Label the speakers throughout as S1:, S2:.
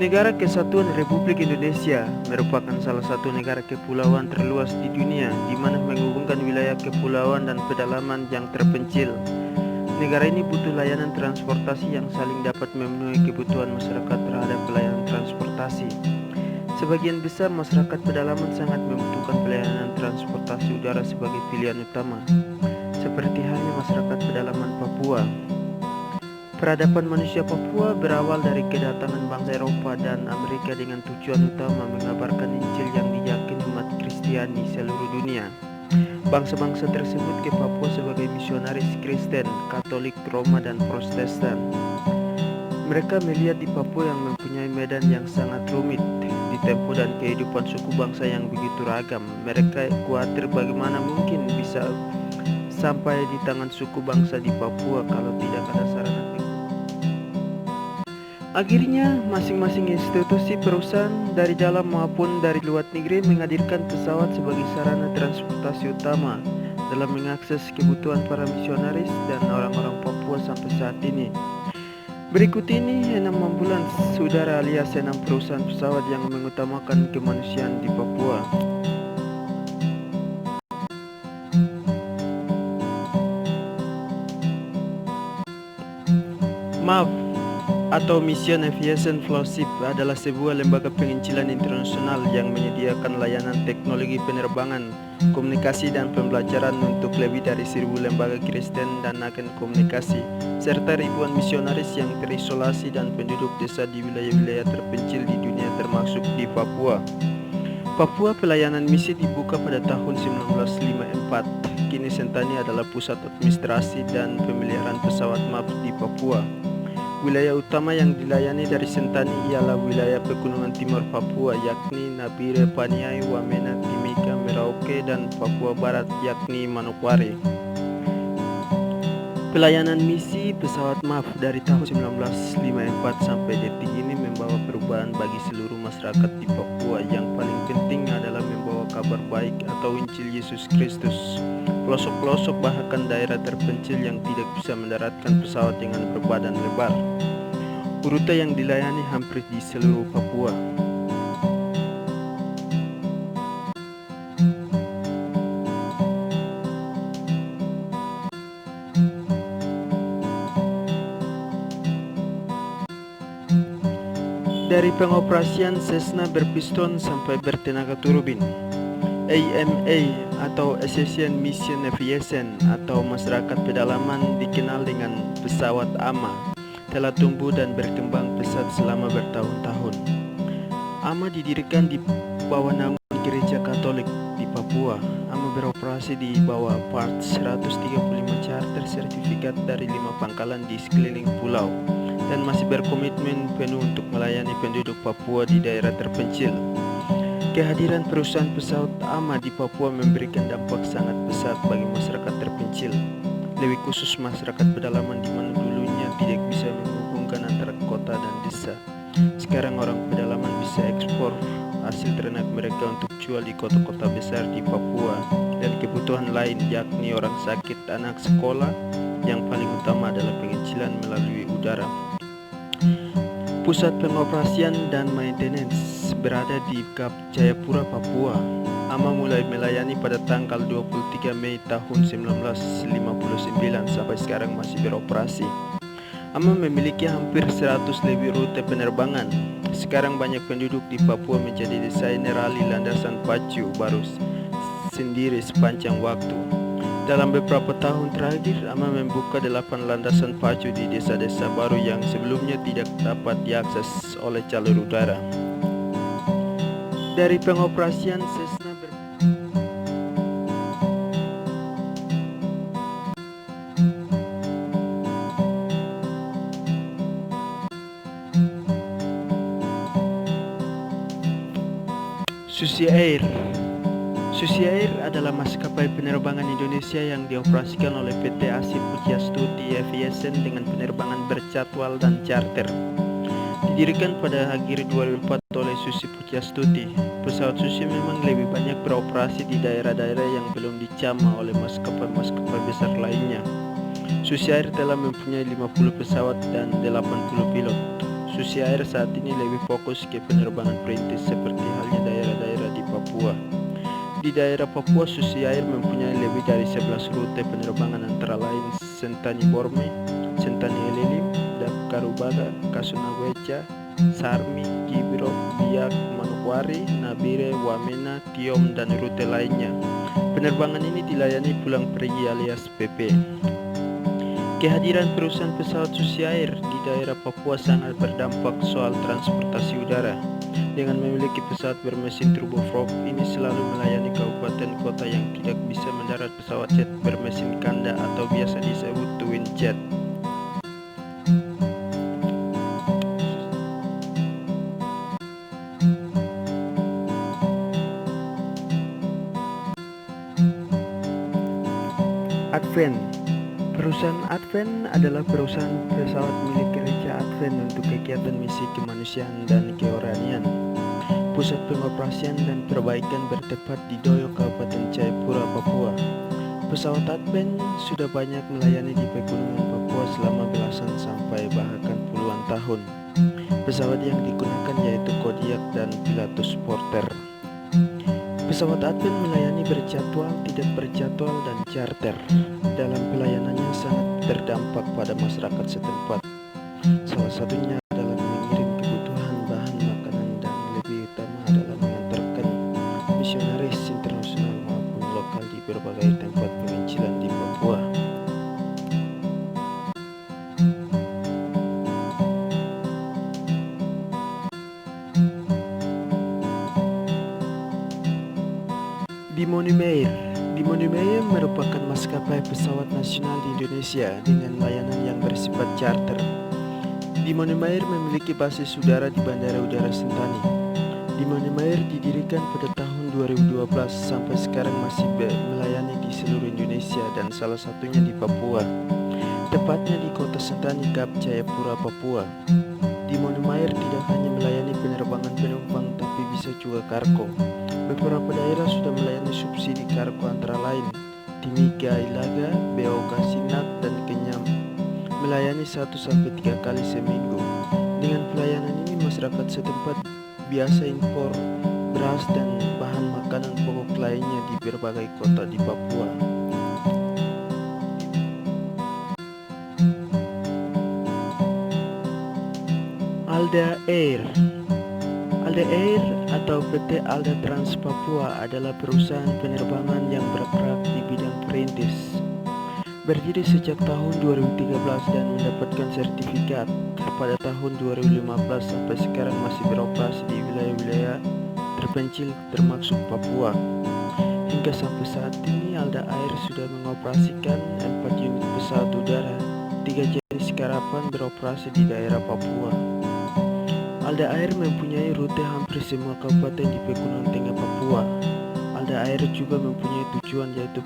S1: Negara Kesatuan Republik Indonesia merupakan salah satu negara kepulauan terluas di dunia, di mana menghubungkan wilayah kepulauan dan pedalaman yang terpencil. Negara ini butuh layanan transportasi yang saling dapat memenuhi kebutuhan masyarakat terhadap pelayanan transportasi. Sebagian besar masyarakat pedalaman sangat membutuhkan pelayanan transportasi udara sebagai pilihan utama, seperti halnya masyarakat pedalaman Papua. Peradaban manusia Papua berawal dari kedatangan bangsa Eropa dan Amerika dengan tujuan utama mengabarkan Injil yang diyakini umat Kristiani seluruh dunia. Bangsa-bangsa tersebut ke Papua sebagai misionaris Kristen, Katolik, Roma, dan Protestan. Mereka melihat di Papua yang mempunyai medan yang sangat rumit ditempuh dan kehidupan suku bangsa yang begitu ragam. Mereka khawatir bagaimana mungkin bisa sampai di tangan suku bangsa di Papua kalau tidak ada sarana. Akhirnya, masing-masing institusi perusahaan dari dalam maupun dari luar negeri menghadirkan pesawat sebagai sarana transportasi utama dalam mengakses kebutuhan para misionaris dan orang-orang Papua sampai saat ini. Berikut ini 6 ambulans udara alias 6 perusahaan pesawat yang mengutamakan kemanusiaan di Papua. MAF atau Mission Aviation Fellowship adalah sebuah lembaga penginjilan internasional yang menyediakan layanan teknologi penerbangan, komunikasi dan pembelajaran untuk lebih dari 1.000 lembaga Kristen dan agen komunikasi, serta ribuan misionaris yang terisolasi dan penduduk desa di wilayah-wilayah terpencil di dunia termasuk di Papua. Papua pelayanan misi dibuka pada tahun 1954. Kini Sentani adalah pusat administrasi dan pemeliharaan pesawat MAF di Papua. Wilayah utama yang dilayani dari Sentani ialah wilayah pegunungan timur Papua, yakni Nabire, Paniai, Wamena, Timika, Merauke, dan Papua Barat, yakni Manokwari. Pelayanan misi pesawat MAF dari tahun 1954 sampai detik ini membawa perubahan bagi seluruh masyarakat di Papua. Yang paling penting adalah membawa kabar baik atau Injil Yesus Kristus. Pelosok-pelosok bahkan daerah terpencil yang tidak bisa mendaratkan pesawat dengan berbadan lebar. Rute yang dilayani hampir di seluruh Papua. Dari pengoperasian Cessna berpiston sampai bertenaga turbin, AMA atau Association Mission Aviation atau masyarakat pedalaman dikenal dengan pesawat AMA telah tumbuh dan berkembang pesat selama bertahun-tahun. AMA didirikan di bawah naungan Gereja Katolik di Papua. AMA beroperasi di bawah part 135 charter sertifikat dari 5 pangkalan di sekeliling pulau dan masih berkomitmen penuh untuk melayani penduduk Papua di daerah terpencil. Kehadiran perusahaan pesawat AMA di Papua memberikan dampak sangat besar bagi masyarakat terpencil, lebih khusus masyarakat pedalaman di mana dulunya tidak bisa menghubungkan antara kota dan desa. Sekarang orang pedalaman bisa ekspor hasil ternak mereka untuk jual di kota-kota besar di Papua dan kebutuhan lain, yakni orang sakit, anak sekolah. Yang paling utama adalah penginjilan melalui udara. Pusat pengoperasian dan maintenance berada di Kap Jayapura, Papua. AMA mulai melayani pada tanggal 23 Mei tahun 1959 sampai sekarang masih beroperasi. AMA memiliki hampir 100 lebih rute penerbangan. Sekarang banyak penduduk di Papua menjadi desainer ahli landasan pacu baru sendiri sepanjang waktu. Dalam beberapa tahun terakhir, AMA membuka 8 landasan pacu di desa-desa baru yang sebelumnya tidak dapat diakses oleh jalur udara. Dari pengoperasian Cessna Susi Air. Susi Air adalah maskapai penerbangan Indonesia yang dioperasikan oleh PT Asih Pujiastuti Aviation dengan penerbangan berjadwal dan charter. Didirikan pada akhir 2004 oleh Susi Pujiastuti, pesawat Susi memang lebih banyak beroperasi di daerah-daerah yang belum dijamah oleh maskapai-maskapai besar lainnya. Susi Air telah mempunyai 50 pesawat dan 80 pilot. Susi Air saat ini lebih fokus ke penerbangan perintis seperti halnya daerah-daerah di Papua. Di daerah Papua, Susi Air mempunyai lebih dari 11 rute penerbangan antara lain Sentani Borme, Sentani Elilim, Dakarubaga, Kasunaweja, Sarmi, Gibiro, Biak, Manokwari, Nabire, Wamena, Tiom, dan rute lainnya. Penerbangan ini dilayani pulang pergi alias PP. Kehadiran perusahaan pesawat Susi Air di daerah Papua sangat berdampak soal transportasi udara. Dengan memiliki pesawat bermesin turboprop, ini selalu melayani kabupaten kota yang tidak bisa mendarat pesawat jet bermesin kanda atau biasa disebut twin jet. Advent. Perusahaan Advent adalah perusahaan pesawat milik gereja Advent untuk kegiatan misi kemanusiaan dan kerohanian. Pusat pengoperasian dan perbaikan bertempat di Doyo, Kabupaten Jayapura, Papua. Pesawat Advent sudah banyak melayani di pegunungan Papua selama belasan sampai bahkan puluhan tahun. Pesawat yang digunakan yaitu Kodiak dan Pilatus Porter. Pesawat Advent melayani berjadwal, tidak berjadwal, dan charter. Dalam pelayanannya sangat berdampak pada masyarakat setempat. Salah satunya adalah mengirim kebutuhan bahan makanan dan lebih utama adalah mengantarkan misionaris internasional maupun lokal di berbagai tempat penginjilan di Papua. Dimonimeyer merupakan maskapai pesawat nasional di Indonesia dengan layanan yang bersifat charter. Dimonimeyer memiliki basis udara di Bandara Udara Sentani. Dimonimeyer didirikan pada tahun 2012 sampai sekarang masih melayani di seluruh Indonesia dan salah satunya di Papua, tepatnya di kota Sentani, Kap Jayapura, Papua. Dimonimeyer tidak hanya melayani penerbangan penumpang tapi bisa juga kargo. Beberapa daerah sudah melayani subsidi kargo antara lain Timika, Ilaga, Beoga, Sinat, dan Kenyam. Melayani 1-3 kali seminggu. Dengan pelayanan ini masyarakat setempat biasa impor beras dan bahan makanan pokok lainnya di berbagai kota di Papua. Alda Air atau PT Alda Trans Papua adalah perusahaan penerbangan yang bergerak di bidang perintis. Berdiri sejak tahun 2013 dan mendapatkan sertifikat pada tahun 2015 sampai sekarang masih beroperasi di wilayah-wilayah terpencil termasuk Papua. Hingga sampai saat ini Alda Air sudah mengoperasikan 4 unit pesawat udara, 3 jenis karavan beroperasi di daerah Papua. Alda Air mempunyai rute hampir semua kabupaten di Pegunungan Tengah Papua. Alda Air juga mempunyai tujuan yaitu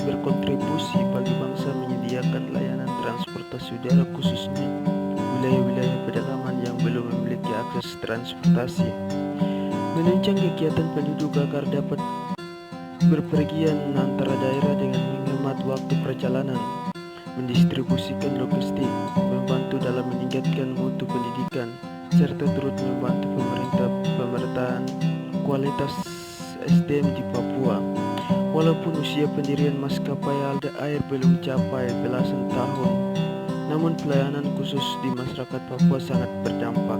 S1: berkontribusi bagi bangsa menyediakan layanan transportasi udara khususnya wilayah-wilayah pedalaman yang belum memiliki akses transportasi. Menunjang kegiatan penduduk agar dapat berpergian antara daerah dengan menghemat waktu perjalanan, mendistribusikan logistik, membantu dalam meningkatkan mutu pendidikan, serta turut membantu pemerataan kualitas SDM di Papua. Walaupun usia pendirian maskapai Alda Air belum capai belasan tahun, namun pelayanan khusus di masyarakat Papua sangat berdampak.